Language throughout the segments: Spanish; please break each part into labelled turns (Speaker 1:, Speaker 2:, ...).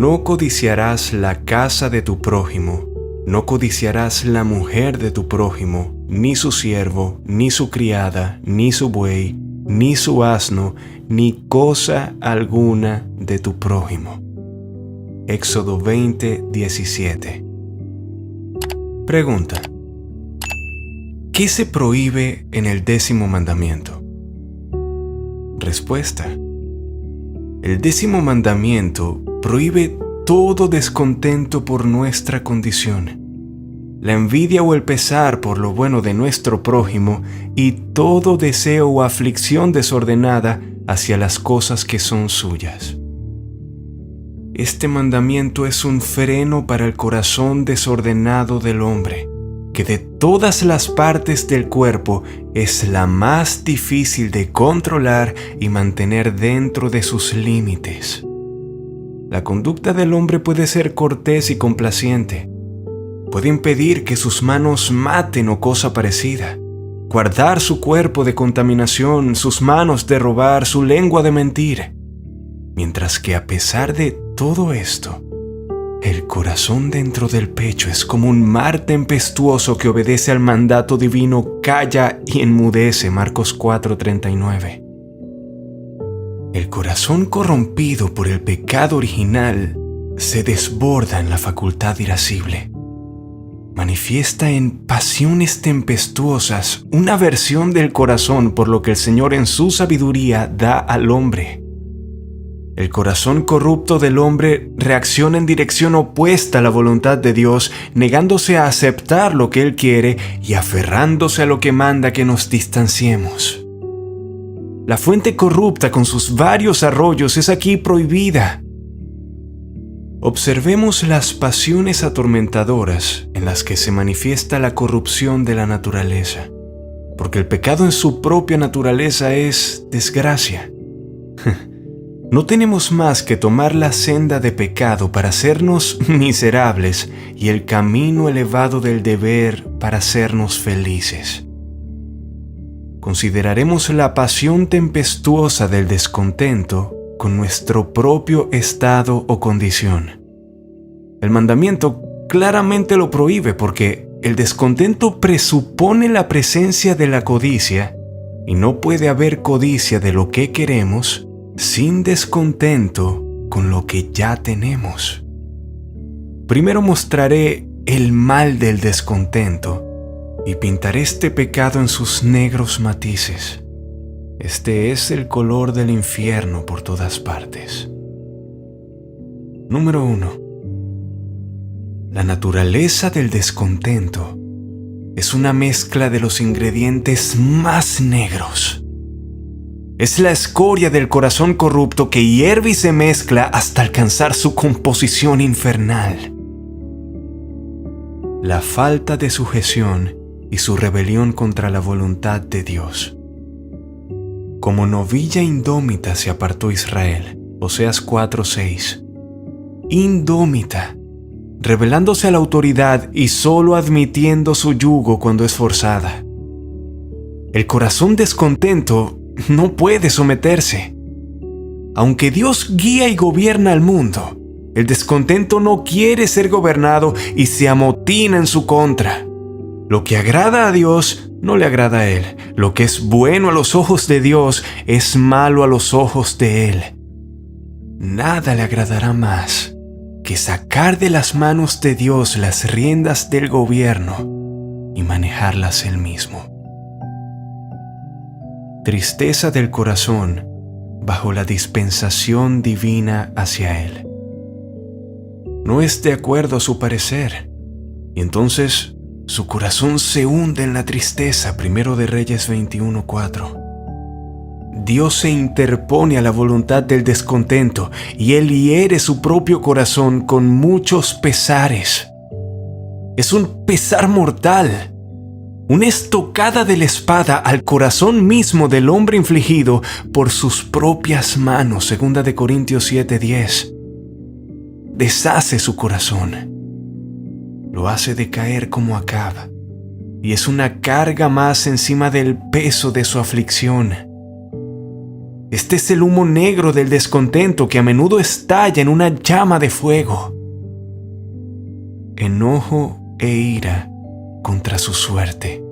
Speaker 1: No codiciarás la casa de tu prójimo, no codiciarás la mujer de tu prójimo, ni su siervo, ni su criada, ni su buey, ni su asno, ni cosa alguna de tu prójimo. Éxodo 20:17. Pregunta: ¿qué se prohíbe en el 10º mandamiento? Respuesta: el 10º mandamiento prohíbe todo descontento por nuestra condición, la envidia o el pesar por lo bueno de nuestro prójimo y todo deseo o aflicción desordenada hacia las cosas que son suyas. Este mandamiento es un freno para el corazón desordenado del hombre, que de todas las partes del cuerpo es la más difícil de controlar y mantener dentro de sus límites. La conducta del hombre puede ser cortés y complaciente. Puede impedir que sus manos maten o cosa parecida, guardar su cuerpo de contaminación, sus manos de robar, su lengua de mentir. Mientras que a pesar de todo esto, el corazón dentro del pecho es como un mar tempestuoso que obedece al mandato divino: calla y enmudece, Marcos 4:39. El corazón corrompido por el pecado original se desborda en la facultad irascible. Manifiesta en pasiones tempestuosas una aversión del corazón por lo que el Señor en su sabiduría da al hombre. El corazón corrupto del hombre reacciona en dirección opuesta a la voluntad de Dios, negándose a aceptar lo que Él quiere y aferrándose a lo que manda que nos distanciemos. La fuente corrupta con sus varios arroyos es aquí prohibida. Observemos las pasiones atormentadoras en las que se manifiesta la corrupción de la naturaleza, porque el pecado en su propia naturaleza es desgracia. No tenemos más que tomar la senda de pecado para hacernos miserables y el camino elevado del deber para hacernos felices. Consideraremos la pasión tempestuosa del descontento con nuestro propio estado o condición. El mandamiento claramente lo prohíbe porque el descontento presupone la presencia de la codicia y no puede haber codicia de lo que queremos sin descontento con lo que ya tenemos. Primero mostraré el mal del descontento y pintaré este pecado en sus negros matices. Este es el color del infierno por todas partes. Número 1. La naturaleza del descontento es una mezcla de los ingredientes más negros. Es la escoria del corazón corrupto que hierve y se mezcla hasta alcanzar su composición infernal. La falta de sujeción y su rebelión contra la voluntad de Dios. Como novilla indómita se apartó Israel, Oseas 4:6. Indómita, rebelándose a la autoridad y solo admitiendo su yugo cuando es forzada. El corazón descontento no puede someterse. Aunque Dios guía y gobierna al mundo, el descontento no quiere ser gobernado y se amotina en su contra. Lo que agrada a Dios no le agrada a Él. Lo que es bueno a los ojos de Dios es malo a los ojos de Él. Nada le agradará más que sacar de las manos de Dios las riendas del gobierno y manejarlas Él mismo. Tristeza del corazón bajo la dispensación divina hacia Él. No es de acuerdo a su parecer, y entonces su corazón se hunde en la tristeza. 1 de Reyes 21:4. Dios se interpone a la voluntad del descontento y Él hiere su propio corazón con muchos pesares. Es un pesar mortal, una estocada de la espada al corazón mismo del hombre infligido por sus propias manos. 2 de Corintios 7:10. Deshace su corazón. Lo hace decaer como Acab, y es una carga más encima del peso de su aflicción. Este es el humo negro del descontento que a menudo estalla en una llama de fuego. Enojo e ira contra su suerte.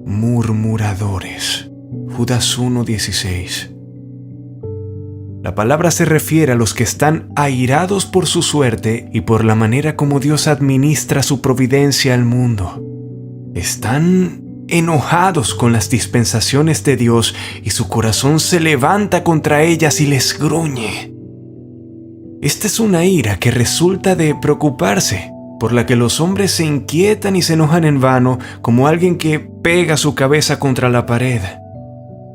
Speaker 1: Murmuradores. Judas 1:16. La palabra se refiere a los que están airados por su suerte y por la manera como Dios administra su providencia al mundo. Están enojados con las dispensaciones de Dios y su corazón se levanta contra ellas y les gruñe. Esta es una ira que resulta de preocuparse, por la que los hombres se inquietan y se enojan en vano, como alguien que pega su cabeza contra la pared.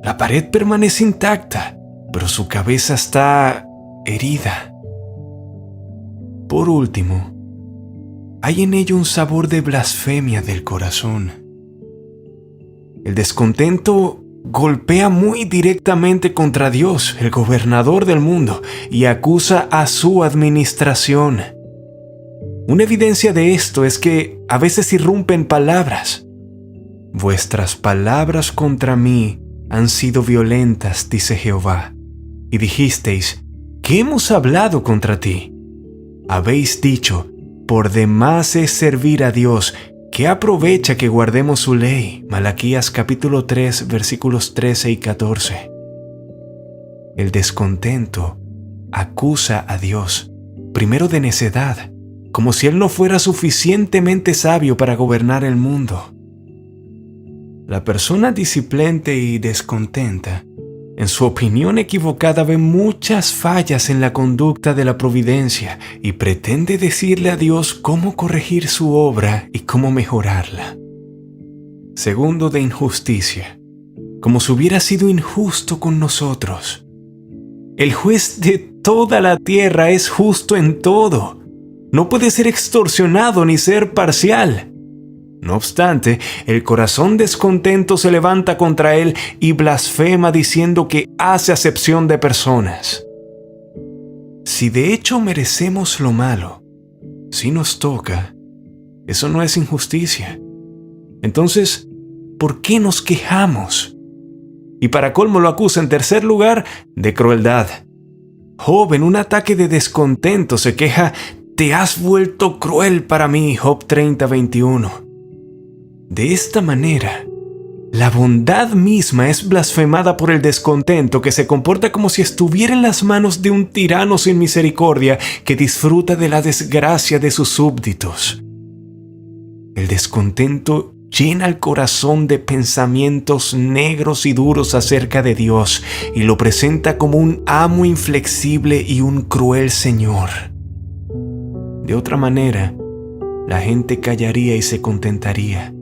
Speaker 1: La pared permanece intacta, pero su cabeza está herida. Por último, hay en ello un sabor de blasfemia del corazón. El descontento golpea muy directamente contra Dios, el gobernador del mundo, y acusa a su administración. Una evidencia de esto es que a veces irrumpen palabras. Vuestras palabras contra mí han sido violentas, dice Jehová. Y dijisteis, ¿qué hemos hablado contra ti? Habéis dicho, por demás es servir a Dios, ¿qué aprovecha que guardemos su ley? Malaquías capítulo 3, versículos 13 y 14. El descontento acusa a Dios, primero de necedad, como si Él no fuera suficientemente sabio para gobernar el mundo. La persona displicente y descontenta, en su opinión equivocada, ve muchas fallas en la conducta de la providencia y pretende decirle a Dios cómo corregir su obra y cómo mejorarla. Segundo, de injusticia, como si hubiera sido injusto con nosotros. El juez de toda la tierra es justo en todo. No puede ser extorsionado ni ser parcial. No obstante, el corazón descontento se levanta contra él y blasfema diciendo que hace acepción de personas. Si de hecho merecemos lo malo, si nos toca, eso no es injusticia. Entonces, ¿por qué nos quejamos? Y para colmo lo acusa en tercer lugar de crueldad. Job, en un ataque de descontento, se queja: te has vuelto cruel para mí, Job 30:21. De esta manera, la bondad misma es blasfemada por el descontento, que se comporta como si estuviera en las manos de un tirano sin misericordia que disfruta de la desgracia de sus súbditos. El descontento llena el corazón de pensamientos negros y duros acerca de Dios y lo presenta como un amo inflexible y un cruel Señor. De otra manera, la gente callaría y se contentaría.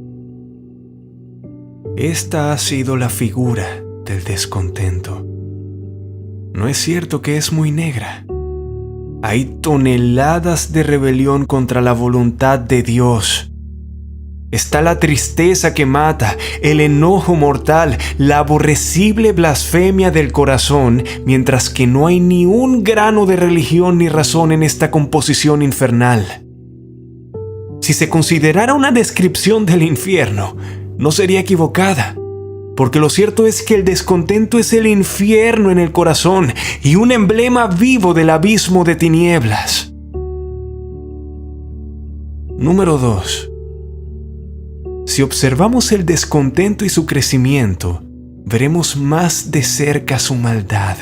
Speaker 1: Esta ha sido la figura del descontento. No es cierto que es muy negra. Hay toneladas de rebelión contra la voluntad de Dios. Está la tristeza que mata, el enojo mortal, la aborrecible blasfemia del corazón, mientras que no hay ni un grano de religión ni razón en esta composición infernal. Si se considerara una descripción del infierno, no sería equivocada, porque lo cierto es que el descontento es el infierno en el corazón y un emblema vivo del abismo de tinieblas. Número 2. Si observamos el descontento y su crecimiento, veremos más de cerca su maldad.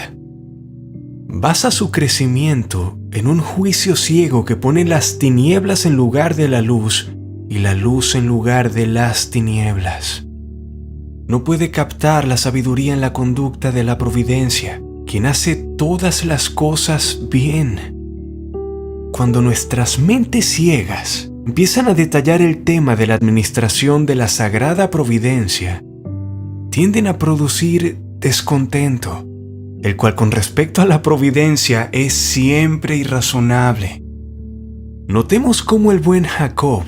Speaker 1: Basa su crecimiento en un juicio ciego que pone las tinieblas en lugar de la luz y la luz en lugar de las tinieblas. No puede captar la sabiduría en la conducta de la providencia, quien hace todas las cosas bien. Cuando nuestras mentes ciegas empiezan a detallar el tema de la administración de la sagrada providencia, tienden a producir descontento, el cual con respecto a la providencia es siempre irrazonable. Notemos cómo el buen Jacob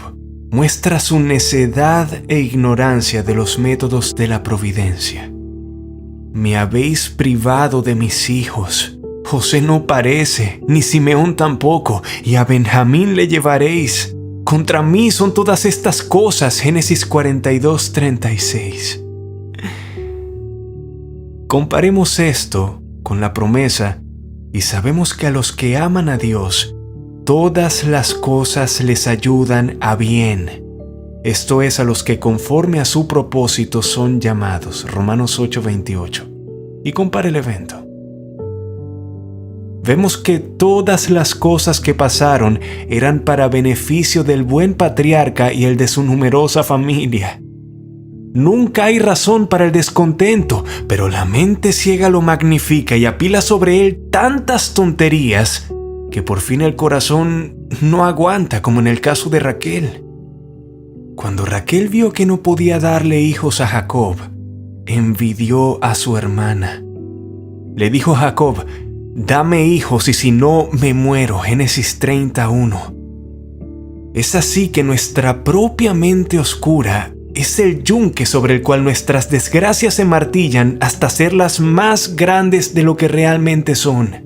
Speaker 1: muestra su necedad e ignorancia de los métodos de la providencia. Me habéis privado de mis hijos. José no parece, ni Simeón tampoco, y a Benjamín le llevaréis. Contra mí son todas estas cosas. Génesis 42:36. Comparemos esto con la promesa, y sabemos que a los que aman a Dios, todas las cosas les ayudan a bien. Esto es, a los que conforme a su propósito son llamados. Romanos 8:28. Y compara el evento. Vemos que todas las cosas que pasaron eran para beneficio del buen patriarca y el de su numerosa familia. Nunca hay razón para el descontento, pero la mente ciega lo magnifica y apila sobre él tantas tonterías que por fin el corazón no aguanta, como en el caso de Raquel. Cuando Raquel vio que no podía darle hijos a Jacob, envidió a su hermana. Le dijo a Jacob: «Dame hijos y si no, me muero». Génesis 30:1. Es así que nuestra propia mente oscura es el yunque sobre el cual nuestras desgracias se martillan hasta hacerlas más grandes de lo que realmente son.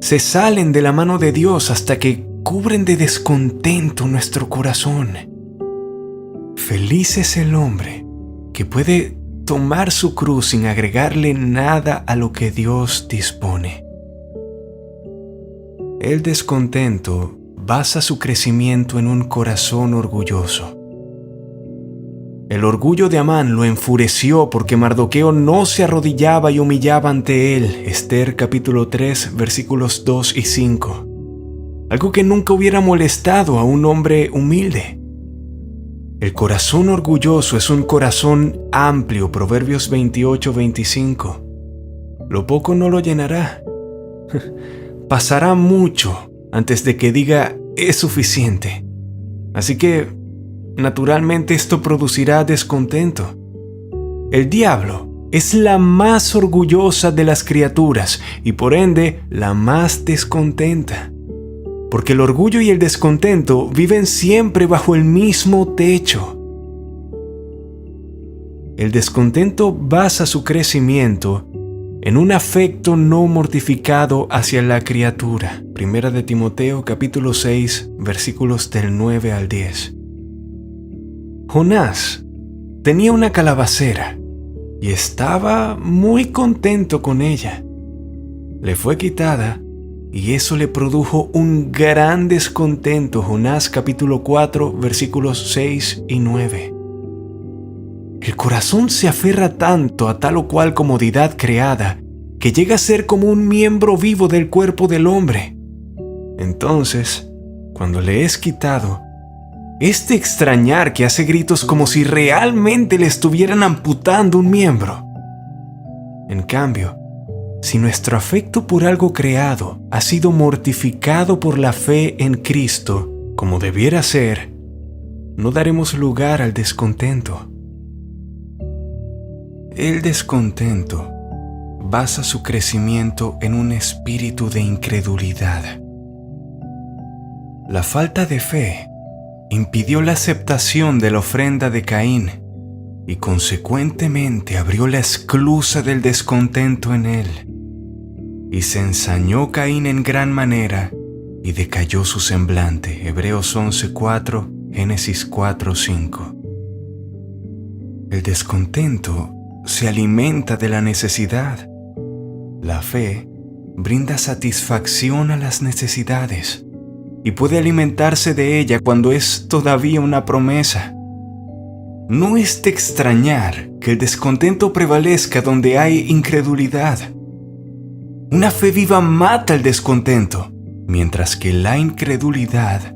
Speaker 1: Se salen de la mano de Dios hasta que cubren de descontento nuestro corazón. Feliz es el hombre que puede tomar su cruz sin agregarle nada a lo que Dios dispone. El descontento basa su crecimiento en un corazón orgulloso. El orgullo de Amán lo enfureció porque Mardoqueo no se arrodillaba y humillaba ante él. Esther capítulo 3, versículos 2 y 5. Algo que nunca hubiera molestado a un hombre humilde. El corazón orgulloso es un corazón amplio. Proverbios 28:25. Lo poco no lo llenará. Pasará mucho antes de que diga es suficiente. Así que naturalmente esto producirá descontento. El diablo es la más orgullosa de las criaturas y por ende la más descontenta. Porque el orgullo y el descontento viven siempre bajo el mismo techo. El descontento basa su crecimiento en un afecto no mortificado hacia la criatura. Primera de Timoteo capítulo 6, versículos del 9 al 10. Jonás tenía una calabacera y estaba muy contento con ella. Le fue quitada y eso le produjo un gran descontento. Jonás capítulo 4, versículos 6 y 9. El corazón se aferra tanto a tal o cual comodidad creada que llega a ser como un miembro vivo del cuerpo del hombre. Entonces, cuando le es quitado, este extrañar que hace gritos como si realmente le estuvieran amputando un miembro. En cambio, si nuestro afecto por algo creado ha sido mortificado por la fe en Cristo, como debiera ser, no daremos lugar al descontento. El descontento basa su crecimiento en un espíritu de incredulidad. La falta de fe impidió la aceptación de la ofrenda de Caín y consecuentemente abrió la esclusa del descontento en él. Y se ensañó Caín en gran manera y decayó su semblante. Hebreos 11:4, Génesis 4:5. El descontento se alimenta de la necesidad. La fe brinda satisfacción a las necesidades y puede alimentarse de ella cuando es todavía una promesa. No es de extrañar que el descontento prevalezca donde hay incredulidad. Una fe viva mata el descontento, mientras que la incredulidad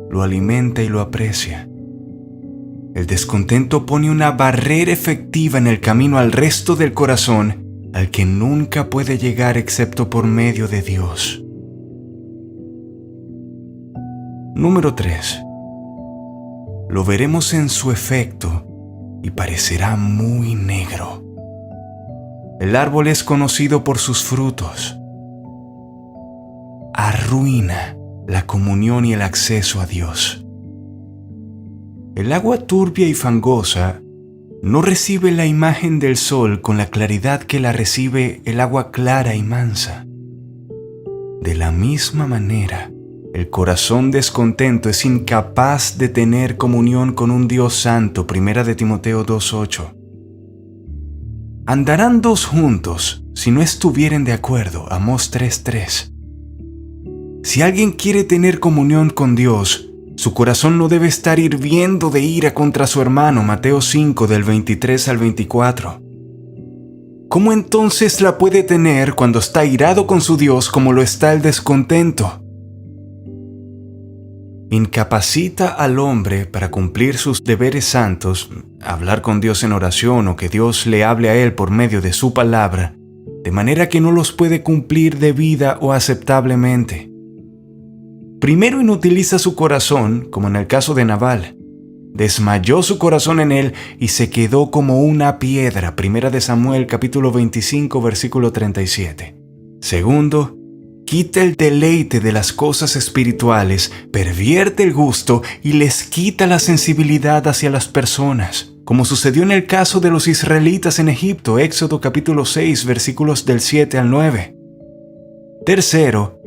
Speaker 1: lo alimenta y lo aprecia. El descontento pone una barrera efectiva en el camino al resto del corazón, al que nunca puede llegar excepto por medio de Dios. Número 3. Lo veremos en su efecto y parecerá muy negro. El árbol es conocido por sus frutos. Arruina la comunión y el acceso a Dios. El agua turbia y fangosa no recibe la imagen del sol con la claridad que la recibe el agua clara y mansa. De la misma manera, el corazón descontento es incapaz de tener comunión con un Dios santo. Primera de Timoteo 2:8. ¿Andarán dos juntos si no estuvieren de acuerdo. Amós 3:3. Si alguien quiere tener comunión con Dios, su corazón no debe estar hirviendo de ira contra su hermano. Mateo 5 del 23 al 24. ¿Cómo entonces la puede tener cuando está irado con su Dios como lo está el descontento? Incapacita al hombre para cumplir sus deberes santos, hablar con Dios en oración o que Dios le hable a él por medio de su palabra, de manera que no los puede cumplir debida o aceptablemente. Primero inutiliza su corazón, como en el caso de Nabal. Desmayó su corazón en él y se quedó como una piedra. Primera de Samuel capítulo 25 versículo 37. Segundo, quita el deleite de las cosas espirituales, pervierte el gusto y les quita la sensibilidad hacia las personas, como sucedió en el caso de los israelitas en Egipto, Éxodo capítulo 6 versículos del 7 al 9. Tercero,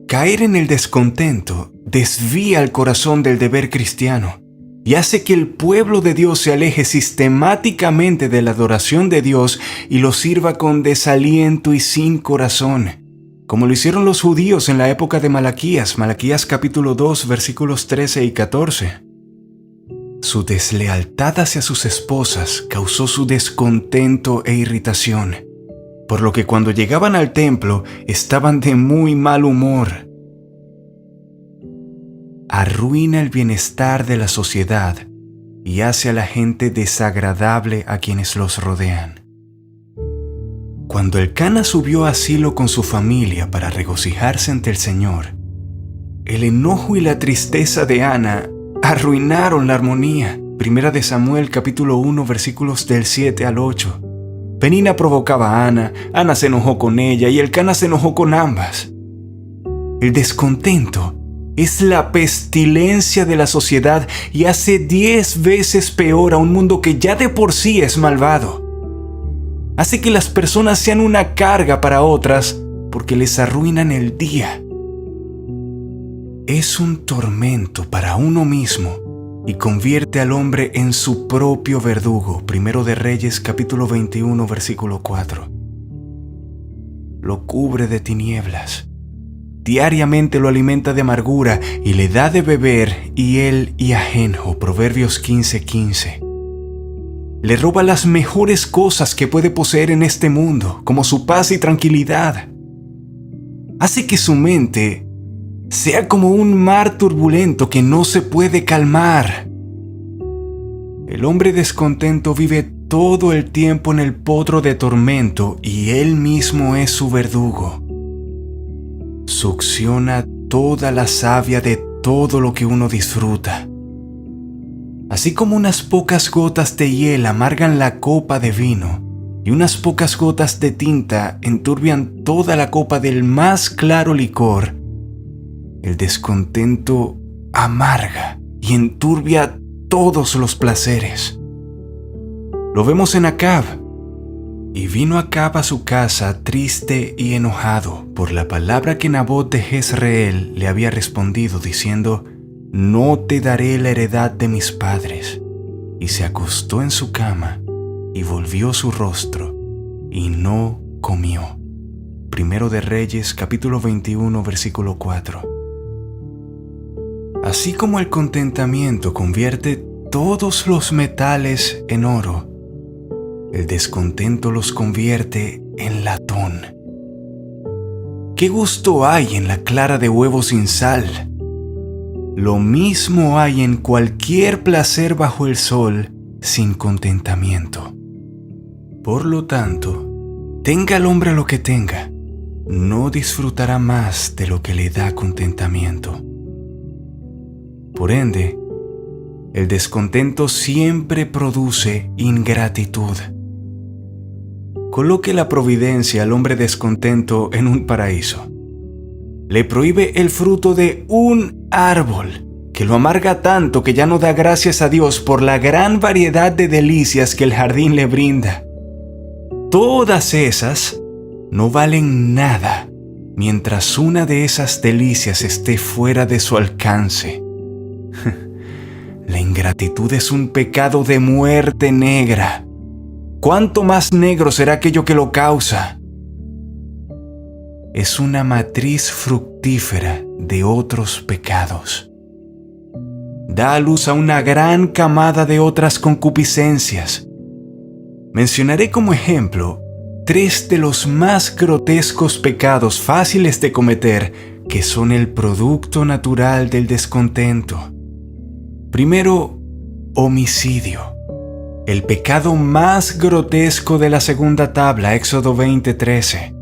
Speaker 1: caer en el descontento desvía el corazón del deber cristiano y hace que el pueblo de Dios se aleje sistemáticamente de la adoración de Dios y lo sirva con desaliento y sin corazón, como lo hicieron los judíos en la época de Malaquías, Malaquías capítulo 2 versículos 13 y 14. Su deslealtad hacia sus esposas causó su descontento e irritación, por lo que cuando llegaban al templo estaban de muy mal humor. Arruina el bienestar de la sociedad y hace a la gente desagradable a quienes los rodean. Cuando Elcana subió a Silo con su familia para regocijarse ante el Señor, el enojo y la tristeza de Ana arruinaron la armonía. Primera de Samuel capítulo 1 versículos del 7 al 8. Penina provocaba a Ana, Ana se enojó con ella y Elcana se enojó con ambas. El descontento es la pestilencia de la sociedad y hace 10 veces peor a un mundo que ya de por sí es malvado. Hace que las personas sean una carga para otras porque les arruinan el día. Es un tormento para uno mismo y convierte al hombre en su propio verdugo. Primero de Reyes capítulo 21 versículo 4. Lo cubre de tinieblas. Diariamente lo alimenta de amargura y le da de beber hiel y ajenjo. Proverbios 15:15. Le roba las mejores cosas que puede poseer en este mundo, como su paz y tranquilidad. Hace que su mente sea como un mar turbulento que no se puede calmar. El hombre descontento vive todo el tiempo en el potro de tormento y él mismo es su verdugo. Succiona toda la savia de todo lo que uno disfruta. Así como unas pocas gotas de hiel amargan la copa de vino y unas pocas gotas de tinta enturbian toda la copa del más claro licor, el descontento amarga y enturbia todos los placeres. Lo vemos en Acab. Y vino Acab a su casa triste y enojado por la palabra que Nabot de Jezreel le había respondido, diciendo: no te daré la heredad de mis padres. Y se acostó en su cama y volvió su rostro y no comió. Primero de Reyes capítulo 21 versículo 4. Así como el contentamiento convierte todos los metales en oro, el descontento los convierte en latón. ¿Qué gusto hay en la clara de huevo sin sal? Lo mismo hay en cualquier placer bajo el sol sin contentamiento. Por lo tanto, tenga el hombre lo que tenga, no disfrutará más de lo que le da contentamiento. Por ende, el descontento siempre produce ingratitud. Coloque la providencia al hombre descontento en un paraíso. Le prohíbe el fruto de un árbol, que lo amarga tanto que ya no da gracias a Dios por la gran variedad de delicias que el jardín le brinda. Todas esas no valen nada mientras una de esas delicias esté fuera de su alcance. La ingratitud es un pecado de muerte negra. ¿Cuánto más negro será aquello que lo causa? es una matriz fructífera de otros pecados. Da a luz a una gran camada de otras concupiscencias. Mencionaré como ejemplo 3 de los más grotescos pecados fáciles de cometer, que son el producto natural del descontento. Primero, homicidio. El pecado más grotesco de la segunda tabla, Éxodo 20:13.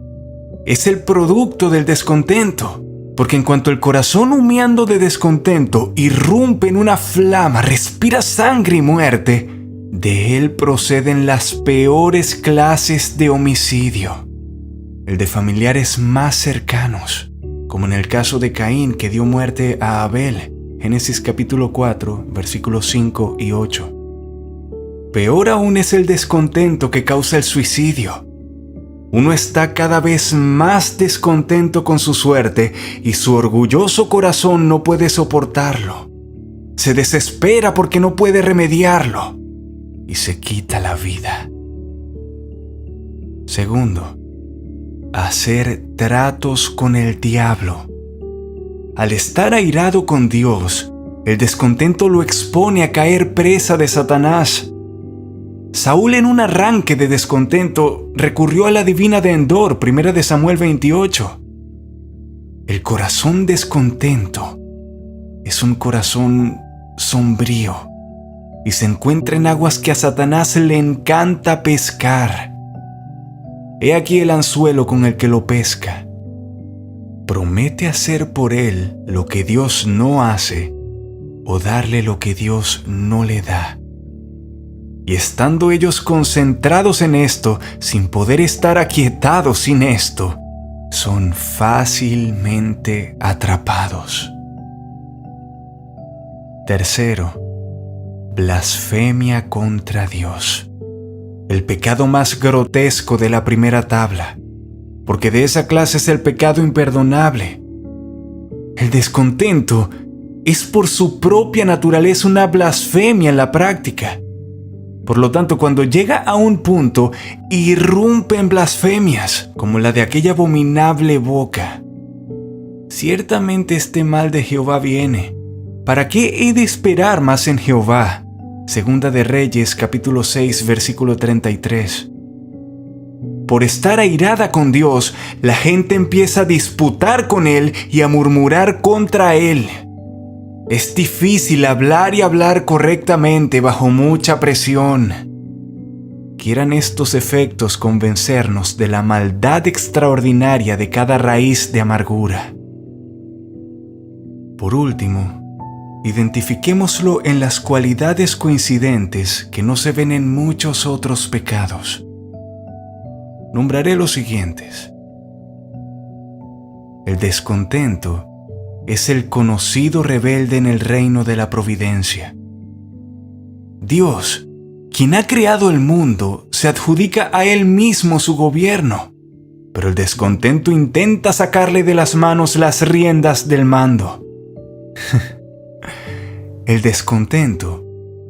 Speaker 1: Es el producto del descontento, porque en cuanto el corazón humeando de descontento irrumpe en una flama, respira sangre y muerte, de él proceden las peores clases de homicidio. El de familiares más cercanos, como en el caso de Caín, que dio muerte a Abel, Génesis capítulo 4, versículos 5 y 8. Peor aún es el descontento que causa el suicidio. Uno está cada vez más descontento con su suerte y su orgulloso corazón no puede soportarlo. Se desespera porque no puede remediarlo y se quita la vida. Segundo, hacer tratos con el diablo. Al estar airado con Dios, el descontento lo expone a caer presa de Satanás. Saúl, en un arranque de descontento, recurrió a la divina de Endor, 1 Samuel 28. El corazón descontento es un corazón sombrío y se encuentra en aguas que a Satanás le encanta pescar. He aquí el anzuelo con el que lo pesca. Promete hacer por él lo que Dios no hace o darle lo que Dios no le da. Y estando ellos concentrados en esto, sin poder estar aquietados sin esto, son fácilmente atrapados. Tercero, blasfemia contra Dios. El pecado más grotesco de la primera tabla, porque de esa clase es el pecado imperdonable. El descontento es por su propia naturaleza una blasfemia en la práctica. Por lo tanto, cuando llega a un punto, irrumpe en blasfemias, como la de aquella abominable boca. Ciertamente este mal de Jehová viene. ¿Para qué he de esperar más en Jehová? Segunda de Reyes, capítulo 6, versículo 33. Por estar airada con Dios, la gente empieza a disputar con Él y a murmurar contra Él. Es difícil hablar y hablar correctamente bajo mucha presión. Quieran estos efectos convencernos de la maldad extraordinaria de cada raíz de amargura. Por último, identifiquémoslo en las cualidades coincidentes que no se ven en muchos otros pecados. Nombraré los siguientes. El descontento es el conocido rebelde en el reino de la providencia. Dios, quien ha creado el mundo, se adjudica a Él mismo su gobierno, pero el descontento intenta sacarle de las manos las riendas del mando. El descontento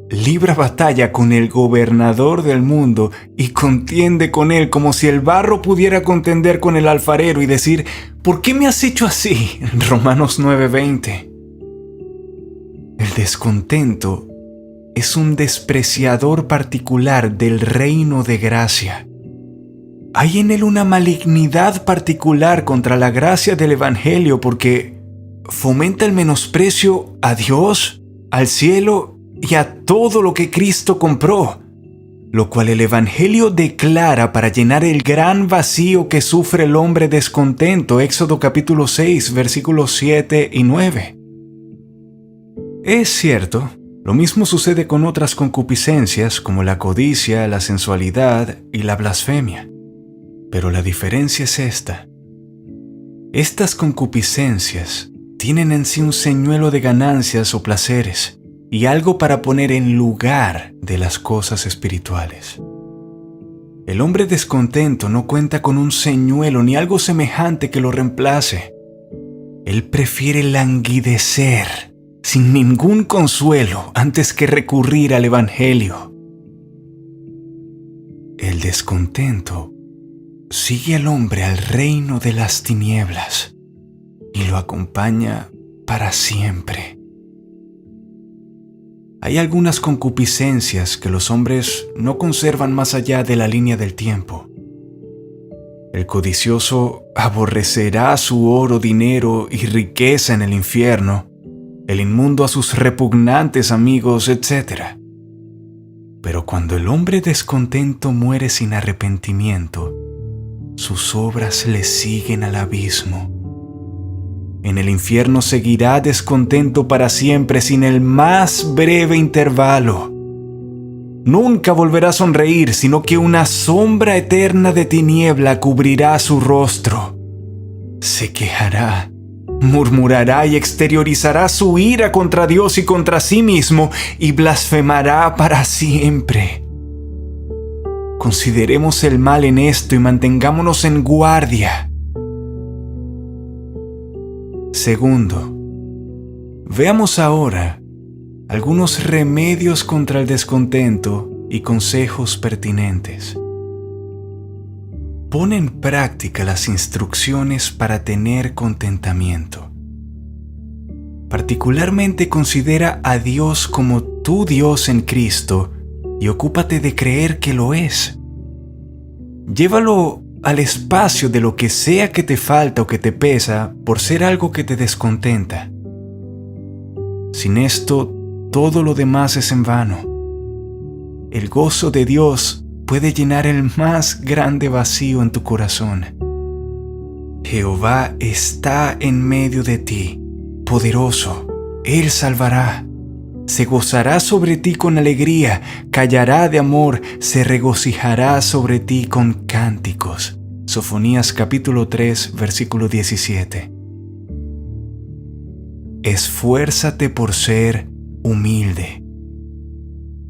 Speaker 1: libra batalla con el gobernador del mundo y contiende con él como si el barro pudiera contender con el alfarero y decir: ¿por qué me has hecho así? Romanos 9:20. El descontento es un despreciador particular del reino de gracia. Hay en él una malignidad particular contra la gracia del Evangelio porque fomenta el menosprecio a Dios, al cielo y a todo lo que Cristo compró, lo cual el Evangelio declara para llenar el gran vacío que sufre el hombre descontento, Éxodo capítulo 6, versículos 7 y 9. Es cierto, lo mismo sucede con otras concupiscencias como la codicia, la sensualidad y la blasfemia. Pero la diferencia es esta. Estas concupiscencias tienen en sí un señuelo de ganancias o placeres, y algo para poner en lugar de las cosas espirituales. El hombre descontento no cuenta con un señuelo ni algo semejante que lo reemplace. Él prefiere languidecer sin ningún consuelo antes que recurrir al Evangelio. El descontento consigue al hombre al reino de las tinieblas y lo acompaña para siempre. Hay algunas concupiscencias que los hombres no conservan más allá de la línea del tiempo. El codicioso aborrecerá su oro, dinero y riqueza en el infierno, el inmundo a sus repugnantes amigos, etc. Pero cuando el hombre descontento muere sin arrepentimiento, sus obras le siguen al abismo. En el infierno seguirá descontento para siempre sin el más breve intervalo. Nunca volverá a sonreír, sino que una sombra eterna de tiniebla cubrirá su rostro. Se quejará, murmurará y exteriorizará su ira contra Dios y contra sí mismo y blasfemará para siempre. Consideremos el mal en esto y mantengámonos en guardia. Segundo, veamos ahora algunos remedios contra el descontento y consejos pertinentes. Pon en práctica las instrucciones para tener contentamiento. Particularmente considera a Dios como tu Dios en Cristo y ocúpate de creer que lo es. Llévalo al espacio de lo que sea que te falta o que te pesa por ser algo que te descontenta. Sin esto, todo lo demás es en vano. El gozo de Dios puede llenar el más grande vacío en tu corazón. Jehová está en medio de ti, poderoso. Él salvará. Se gozará sobre ti con alegría, callará de amor, se regocijará sobre ti con cánticos. Sofonías capítulo 3, versículo 17. Esfuérzate por ser humilde.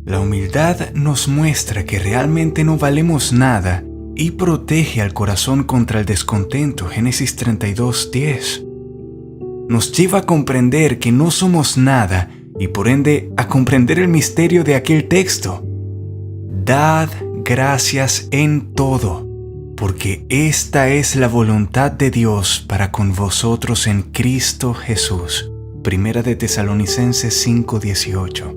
Speaker 1: La humildad nos muestra que realmente no valemos nada y protege al corazón contra el descontento. Génesis 32:10. Nos lleva a comprender que no somos nada y por ende a comprender el misterio de aquel texto. Dad gracias en todo, porque esta es la voluntad de Dios para con vosotros en Cristo Jesús. Primera de Tesalonicenses 5:18.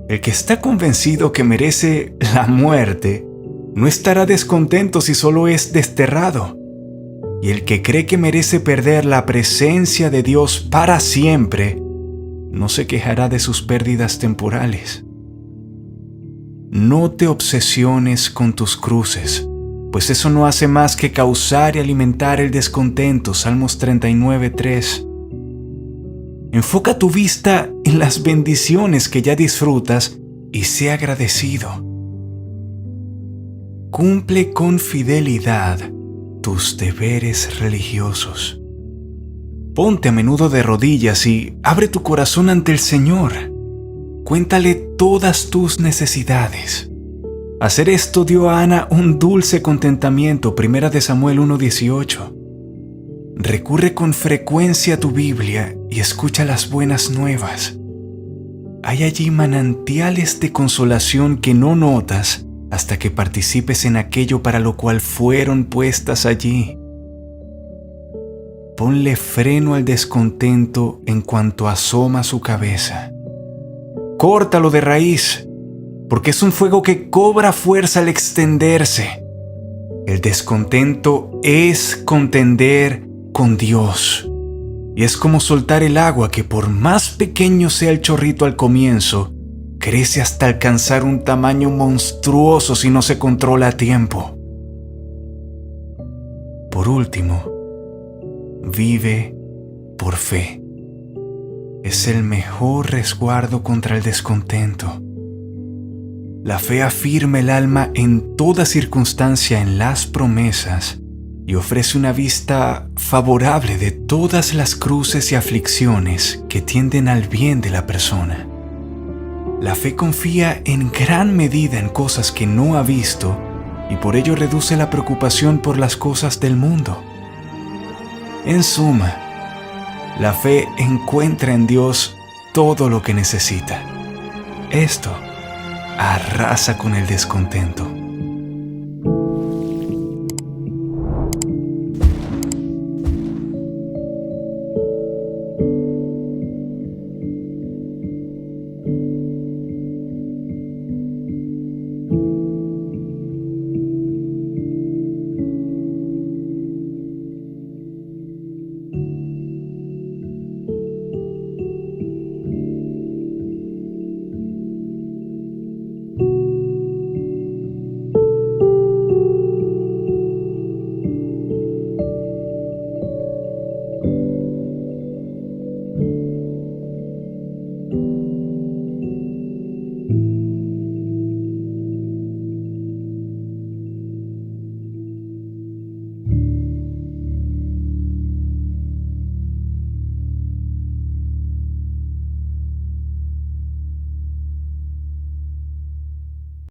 Speaker 1: El que está convencido que merece la muerte, no estará descontento si solo es desterrado. Y el que cree que merece perder la presencia de Dios para siempre, no se quejará de sus pérdidas temporales. No te obsesiones con tus cruces, pues eso no hace más que causar y alimentar el descontento. Salmos 39:3. Enfoca tu vista en las bendiciones que ya disfrutas y sé agradecido. Cumple con fidelidad tus deberes religiosos. Ponte a menudo de rodillas y abre tu corazón ante el Señor. Cuéntale todas tus necesidades. Hacer esto dio a Ana un dulce contentamiento. Primera de Samuel 1:18. Recurre con frecuencia a tu Biblia y escucha las buenas nuevas. Hay allí manantiales de consolación que no notas hasta que participes en aquello para lo cual fueron puestas allí. Ponle freno al descontento en cuanto asoma su cabeza. Córtalo de raíz, porque es un fuego que cobra fuerza al extenderse. El descontento es contender con Dios. Y es como soltar el agua que, por más pequeño sea el chorrito al comienzo, crece hasta alcanzar un tamaño monstruoso si no se controla a tiempo. Por último, vive por fe. Es el mejor resguardo contra el descontento. La fe afirma el alma en toda circunstancia en las promesas y ofrece una vista favorable de todas las cruces y aflicciones que tienden al bien de la persona. La fe confía en gran medida en cosas que no ha visto y por ello reduce la preocupación por las cosas del mundo. En suma, la fe encuentra en Dios todo lo que necesita. Esto arrasa con el descontento.